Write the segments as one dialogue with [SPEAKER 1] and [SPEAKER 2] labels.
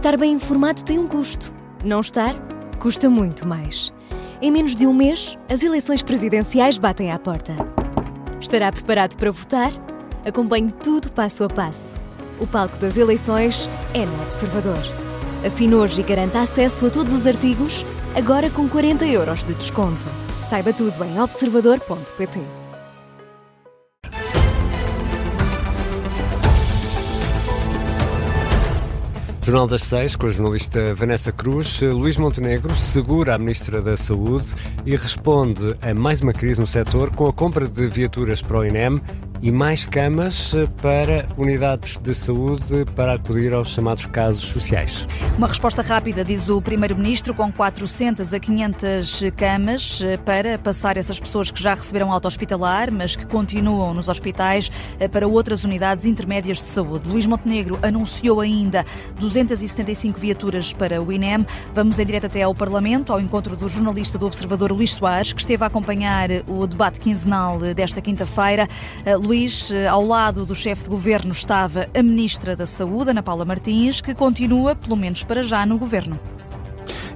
[SPEAKER 1] Estar bem informado tem um custo. Não estar, custa muito mais. Em menos de um mês, as eleições presidenciais batem à porta. Estará preparado para votar? Acompanhe tudo passo a passo. O palco das eleições é no Observador. Assine hoje e garanta acesso a todos os artigos, agora com 40 € de desconto. Saiba tudo em observador.pt.
[SPEAKER 2] Jornal das 6, com a jornalista Vanessa Cruz. Luís Montenegro segura a Ministra da Saúde e responde a mais uma crise no setor com a compra de viaturas para o INEM e mais camas para unidades de saúde para acudir aos chamados casos sociais.
[SPEAKER 3] Uma resposta rápida, diz o Primeiro-Ministro, com 400 a 500 camas para passar essas pessoas que já receberam alta hospitalar, mas que continuam nos hospitais, para outras unidades intermédias de saúde. Luís Montenegro anunciou ainda 275 viaturas para o INEM. Vamos em direto até ao Parlamento, ao encontro do jornalista do Observador, Luís Soares, que esteve a acompanhar o debate quinzenal desta quinta-feira. Luís, ao lado do chefe de governo estava a Ministra da Saúde, Ana Paula Martins, que continua, pelo menos para já, no governo.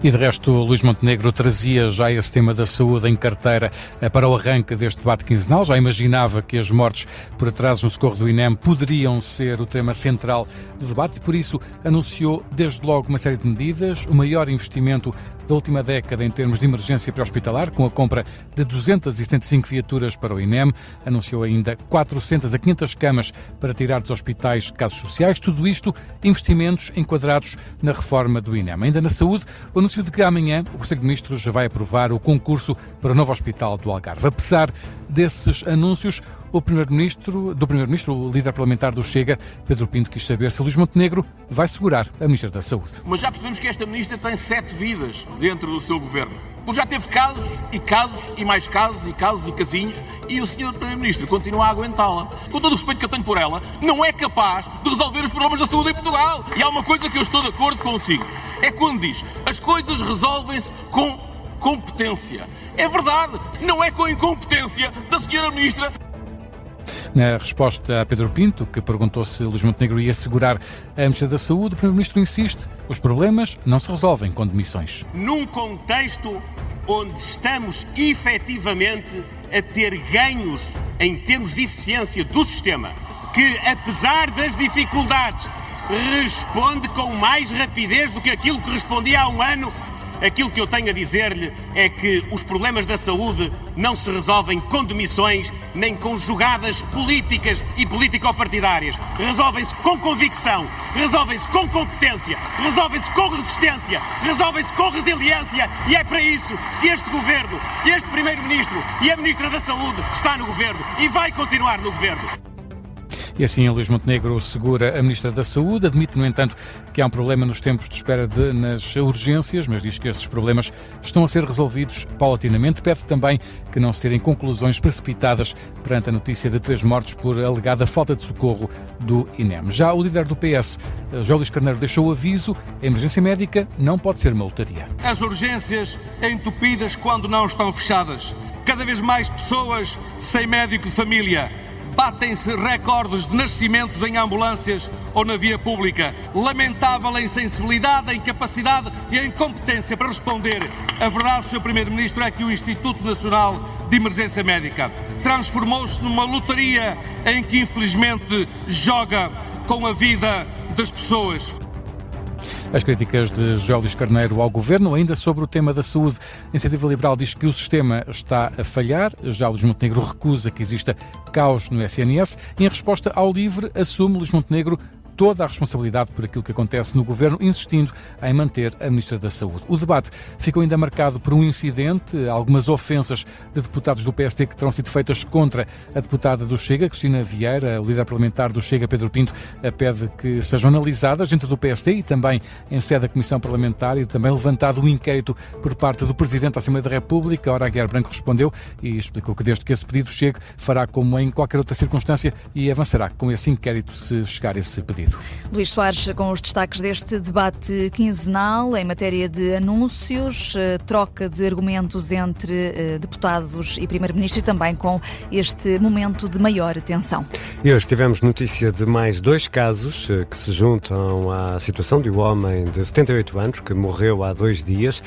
[SPEAKER 4] E de resto, Luís Montenegro trazia já esse tema da saúde em carteira para o arranque deste debate quinzenal. Já imaginava que as mortes por atrasos no socorro do INEM poderiam ser o tema central do debate e, por isso, anunciou desde logo uma série de medidas, o maior investimento da última década em termos de emergência pré-hospitalar, com a compra de 275 viaturas para o INEM. Anunciou ainda 400 a 500 camas para tirar dos hospitais casos sociais. Tudo isto, investimentos enquadrados na reforma do INEM. Ainda na saúde, o anúncio de que amanhã o Conselho de Ministros já vai aprovar o concurso para o novo Hospital do Algarve. Apesar desses anúncios, do Primeiro-Ministro, o líder parlamentar do Chega, Pedro Pinto, quis saber se Luís Montenegro vai segurar a Ministra da Saúde.
[SPEAKER 5] Mas já percebemos que esta Ministra tem 7 vidas dentro do seu governo. Porque já teve casos e casos e mais casos e casos e casinhos e o senhor Primeiro-Ministro continua a aguentá-la. Com todo o respeito que eu tenho por ela, não é capaz de resolver os problemas da saúde em Portugal. E há uma coisa que eu estou de acordo consigo. É quando diz, as coisas resolvem-se com competência. É verdade, não é com a incompetência da senhora Ministra.
[SPEAKER 4] Na resposta a Pedro Pinto, que perguntou se Luís Montenegro ia segurar a Ministra da Saúde, o Primeiro-Ministro insiste, os problemas não se resolvem com demissões.
[SPEAKER 6] Num contexto onde estamos efetivamente a ter ganhos em termos de eficiência do sistema, que apesar das dificuldades responde com mais rapidez do que aquilo que respondia há um ano, aquilo que eu tenho a dizer-lhe é que os problemas da saúde não se resolvem com demissões, nem com jogadas políticas e político-partidárias. Resolvem-se com convicção, resolvem-se com competência, resolvem-se com resistência, resolvem-se com resiliência e é para isso que este Governo, este Primeiro-Ministro e a Ministra da Saúde está no Governo e vai continuar no Governo.
[SPEAKER 4] E assim, Luís Montenegro segura a Ministra da Saúde, admite, no entanto, que há um problema nos tempos de espera nas urgências, mas diz que esses problemas estão a ser resolvidos paulatinamente. Pede também que não se tirem conclusões precipitadas perante a notícia de 3 mortos por alegada falta de socorro do INEM. Já o líder do PS, José Luís Carneiro, deixou o aviso: a emergência médica não pode ser uma lotaria.
[SPEAKER 7] As urgências entupidas quando não estão fechadas. Cada vez mais pessoas sem médico de família. Batem-se recordes de nascimentos em ambulâncias ou na via pública. Lamentável a insensibilidade, a incapacidade e a incompetência para responder. A verdade, Sr. Primeiro-Ministro, é que o Instituto Nacional de Emergência Médica transformou-se numa lotaria em que, infelizmente, joga com a vida das pessoas.
[SPEAKER 4] As críticas de José Luís Carneiro ao Governo, ainda sobre o tema da saúde. A Iniciativa Liberal diz que o sistema está a falhar. Já Luís Montenegro recusa que exista caos no SNS e, em resposta ao LIVRE, assume Luís Montenegro toda a responsabilidade por aquilo que acontece no Governo, insistindo em manter a Ministra da Saúde. O debate ficou ainda marcado por um incidente, algumas ofensas de deputados do PSD que terão sido feitas contra a deputada do Chega, Cristina Vieira. O líder parlamentar do Chega, Pedro Pinto, pede que sejam analisadas dentro do PSD e também em sede da Comissão Parlamentar, e também levantado um inquérito por parte do Presidente da Assembleia da República. Ora, Aguiar Branco respondeu e explicou que desde que esse pedido chegue, fará como em qualquer outra circunstância e avançará com esse inquérito se chegar esse pedido.
[SPEAKER 8] devido.
[SPEAKER 3] Luís Soares, com os destaques deste debate quinzenal em matéria de anúncios, troca de argumentos entre deputados e Primeiro-Ministro e também com este momento de maior tensão.
[SPEAKER 2] E hoje tivemos notícia de mais 2 casos que se juntam à situação de um homem de 78 anos que morreu há 2 dias,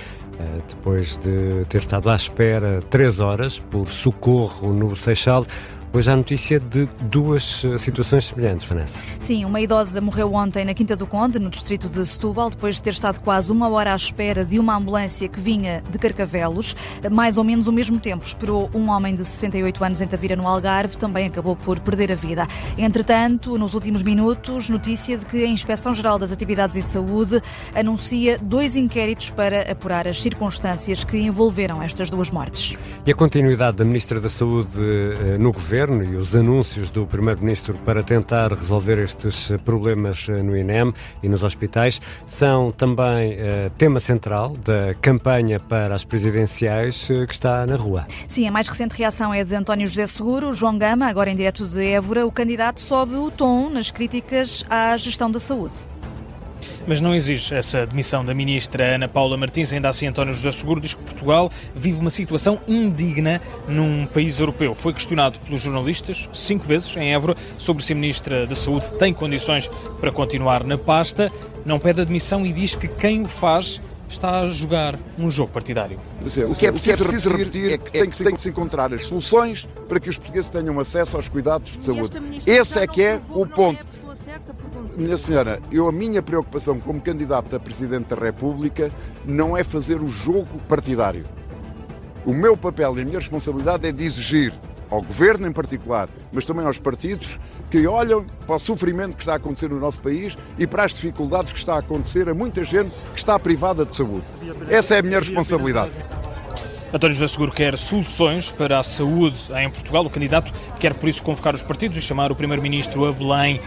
[SPEAKER 2] depois de ter estado à espera 3 horas por socorro no Seixal. Hoje há notícia de 2 situações semelhantes, Vanessa.
[SPEAKER 3] Sim, uma idosa morreu ontem na Quinta do Conde, no distrito de Setúbal, depois de ter estado quase 1 hora à espera de uma ambulância que vinha de Carcavelos. Mais ou menos o mesmo tempo esperou um homem de 68 anos em Tavira, no Algarve, também acabou por perder a vida. Entretanto, nos últimos minutos, notícia de que a Inspeção-Geral das Atividades e Saúde anuncia 2 inquéritos para apurar as circunstâncias que envolveram estas 2 mortes.
[SPEAKER 2] E a continuidade da Ministra da Saúde no Governo e os anúncios do Primeiro-Ministro para tentar resolver estes problemas no INEM e nos hospitais são também tema central da campanha para as presidenciais que está na rua.
[SPEAKER 3] Sim, a mais recente reação é de António José Seguro. João Gama, agora em direto de Évora, o candidato sobe o tom nas críticas à gestão da saúde.
[SPEAKER 8] Mas não exige essa demissão da ministra Ana Paula Martins. Ainda assim, António José Seguro diz que Portugal vive uma situação indigna num país europeu. Foi questionado pelos jornalistas 5 vezes em Évora sobre se a ministra da Saúde tem condições para continuar na pasta. Não pede admissão e diz que quem o faz está a jogar um jogo partidário.
[SPEAKER 9] O que é preciso repetir é que tem que se encontrar as soluções para que os portugueses tenham acesso aos cuidados de saúde. Esse é que é o ponto. Minha senhora, a minha preocupação como candidato a Presidente da República não é fazer o jogo partidário. O meu papel e a minha responsabilidade é de exigir ao Governo em particular, mas também aos partidos, que olham para o sofrimento que está a acontecer no nosso país e para as dificuldades que está a acontecer a muita gente que está privada de saúde. Essa é a minha responsabilidade.
[SPEAKER 8] António José Seguro quer soluções para a saúde em Portugal. O candidato quer, por isso, convocar os partidos e chamar o Primeiro-Ministro a Belém,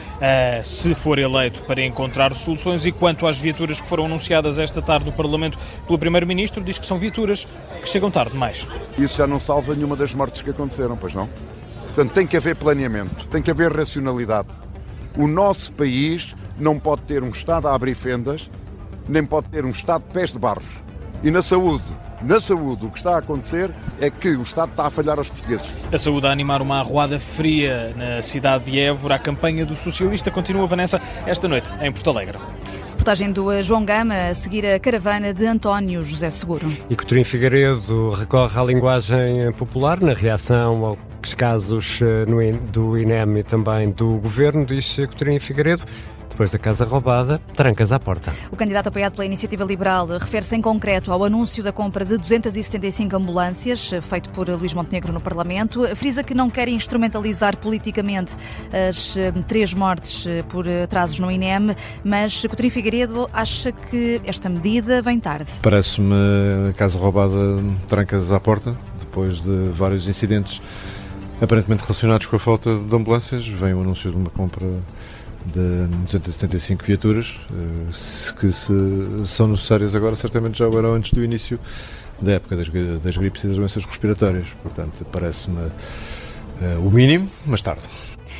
[SPEAKER 8] se for eleito, para encontrar soluções. E quanto às viaturas que foram anunciadas esta tarde no Parlamento pelo Primeiro-Ministro, diz que são viaturas que chegam tarde demais.
[SPEAKER 9] Isso já não salva nenhuma das mortes que aconteceram, pois não? Portanto, tem que haver planeamento, tem que haver racionalidade. O nosso país não pode ter um Estado a abrir fendas, nem pode ter um Estado de pés de barros. E na saúde, o que está a acontecer é que o Estado está a falhar aos portugueses.
[SPEAKER 8] A saúde a animar uma arruada fria na cidade de Évora. A campanha do socialista continua, Vanessa, esta noite em Porto Alegre.
[SPEAKER 3] Reportagem do João Gama, a seguir a caravana de António José Seguro.
[SPEAKER 2] E Coutinho Figueiredo recorre à linguagem popular na reação aos casos do INEM e também do Governo, diz Coutinho Figueiredo. Depois da casa roubada, trancas à porta.
[SPEAKER 3] O candidato apoiado pela Iniciativa Liberal refere-se em concreto ao anúncio da compra de 275 ambulâncias, feito por Luís Montenegro no Parlamento. Frisa que não quer instrumentalizar politicamente as 3 mortes por atrasos no INEM, mas Coutinho Figueiredo acha que esta medida vem tarde.
[SPEAKER 10] Parece-me a casa roubada, trancas à porta, depois de vários incidentes aparentemente relacionados com a falta de ambulâncias. Vem o anúncio de uma compra de 275 viaturas, que se são necessárias agora, certamente já o eram antes do início da época das gripes e das doenças respiratórias. Portanto, parece-me o mínimo, mas tarde.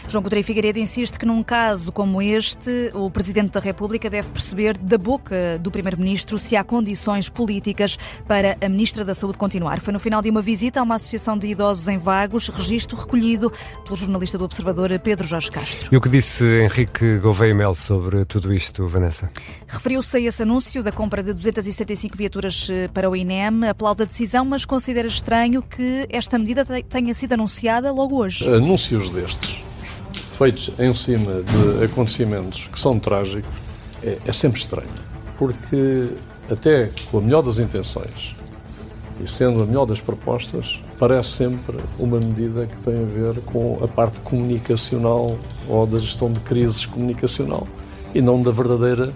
[SPEAKER 3] João Coutinho Figueiredo insiste que num caso como este, o Presidente da República deve perceber da boca do Primeiro-Ministro se há condições políticas para a Ministra da Saúde continuar. Foi no final de uma visita a uma associação de idosos em Vagos, registro recolhido pelo jornalista do Observador Pedro Jorge Castro.
[SPEAKER 2] E o que disse Henrique Gouveia Melo sobre tudo isto, Vanessa?
[SPEAKER 3] Referiu-se a esse anúncio da compra de 275 viaturas para o INEM, aplaude a decisão, mas considera estranho que esta medida tenha sido anunciada logo hoje.
[SPEAKER 11] Anúncios destes, feitos em cima de acontecimentos que são trágicos, é sempre estranho, porque até com a melhor das intenções e sendo a melhor das propostas, parece sempre uma medida que tem a ver com a parte comunicacional ou da gestão de crises comunicacional e não da verdadeira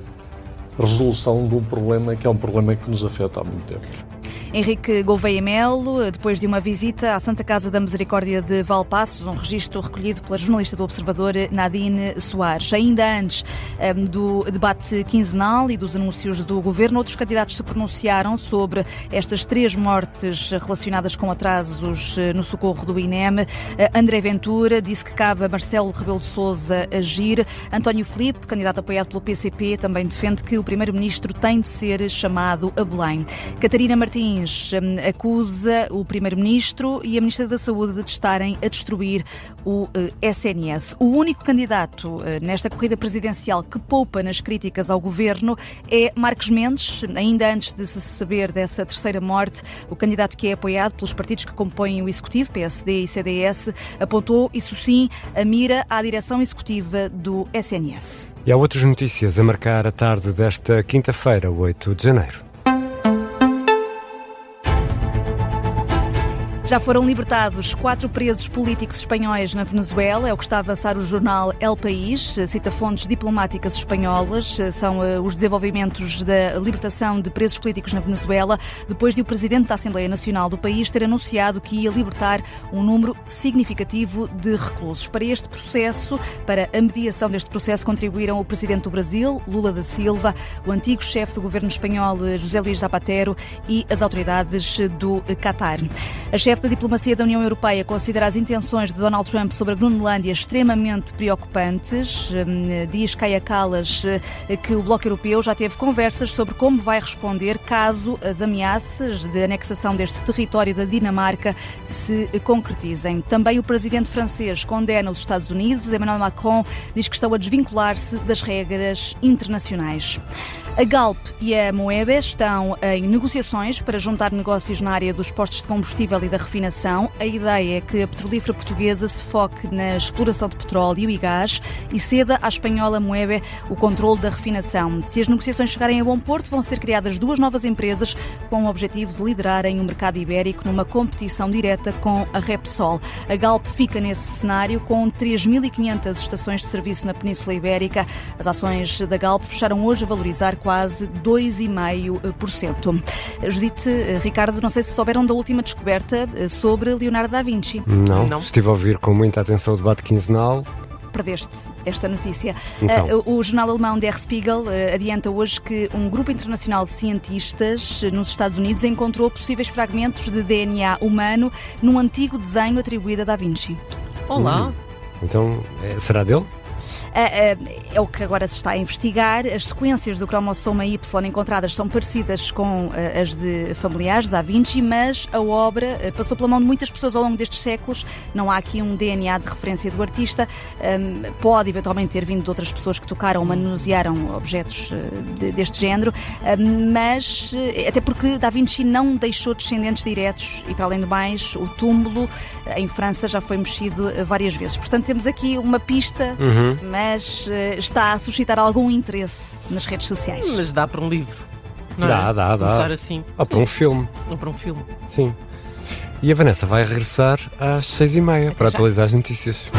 [SPEAKER 11] resolução de um problema que é um problema que nos afeta há muito tempo.
[SPEAKER 3] Henrique Gouveia Melo, depois de uma visita à Santa Casa da Misericórdia de Valpaços, um registro recolhido pela jornalista do Observador Nadine Soares. Ainda antes do debate quinzenal e dos anúncios do Governo, outros candidatos se pronunciaram sobre estas 3 mortes relacionadas com atrasos no socorro do INEM. André Ventura disse que cabe a Marcelo Rebelo de Sousa agir. António Filipe, candidato apoiado pelo PCP, também defende que o Primeiro-Ministro tem de ser chamado a Belém. Catarina Martins acusa o Primeiro-Ministro e a Ministra da Saúde de estarem a destruir o SNS. O único candidato nesta corrida presidencial que poupa nas críticas ao Governo é Marcos Mendes. Ainda antes de se saber dessa 3ª morte, o candidato que é apoiado pelos partidos que compõem o Executivo, PSD e CDS, apontou, isso sim, a mira à direção executiva do SNS.
[SPEAKER 2] E há outras notícias a marcar a tarde desta quinta-feira, 8 de janeiro.
[SPEAKER 3] Já foram libertados 4 presos políticos espanhóis na Venezuela, é o que está a avançar o jornal El País, cita fontes diplomáticas espanholas. São os desenvolvimentos da libertação de presos políticos na Venezuela, depois de o Presidente da Assembleia Nacional do país ter anunciado que ia libertar um número significativo de reclusos. Para este processo, para a mediação deste processo, contribuíram o Presidente do Brasil, Lula da Silva, o antigo chefe do governo espanhol, José Luís Zapatero, e as autoridades do Catar. A chefe da diplomacia da União Europeia considera as intenções de Donald Trump sobre a Groenlândia extremamente preocupantes. Diz Kaja Kallas que o Bloco Europeu já teve conversas sobre como vai responder caso as ameaças de anexação deste território da Dinamarca se concretizem. Também o presidente francês condena os Estados Unidos. Emmanuel Macron diz que estão a desvincular-se das regras internacionais. A Galp e a Moeve estão em negociações para juntar negócios na área dos postos de combustível e da refinação. A ideia é que a petrolífera portuguesa se foque na exploração de petróleo e gás e ceda à espanhola Moeve o controle da refinação. Se as negociações chegarem a bom porto, vão ser criadas 2 novas empresas com o objetivo de liderarem o mercado ibérico numa competição direta com a Repsol. A Galp fica nesse cenário com 3.500 estações de serviço na Península Ibérica. As ações da Galp fecharam hoje a valorizar quase 2,5%. Judite, Ricardo, não sei se souberam da última descoberta sobre Leonardo da Vinci.
[SPEAKER 2] Não. Estive a ouvir com muita atenção o debate quinzenal.
[SPEAKER 3] Perdeste esta notícia.
[SPEAKER 2] Então.
[SPEAKER 3] O jornal alemão Der Spiegel adianta hoje que um grupo internacional de cientistas nos Estados Unidos encontrou possíveis fragmentos de DNA humano num antigo desenho atribuído a Da Vinci.
[SPEAKER 12] Olá!
[SPEAKER 2] Então, será dele?
[SPEAKER 3] É o que agora se está a investigar. As sequências do cromossoma Y encontradas são parecidas com as de familiares de Da Vinci, mas a obra passou pela mão de muitas pessoas ao longo destes séculos. Não há aqui um DNA de referência do artista. Pode eventualmente ter vindo de outras pessoas que tocaram ou manusearam objetos deste género, mas até porque Da Vinci não deixou descendentes diretos e, para além do mais, o túmulo em França já foi mexido várias vezes. Portanto, temos aqui uma pista, mas está a suscitar algum interesse nas redes sociais.
[SPEAKER 12] Mas dá para um livro, não
[SPEAKER 2] dá,
[SPEAKER 12] é? Começar assim.
[SPEAKER 2] Ou para um filme.
[SPEAKER 12] Ou para um filme.
[SPEAKER 2] Sim. E a Vanessa vai regressar às 6h30 para atualizar as notícias.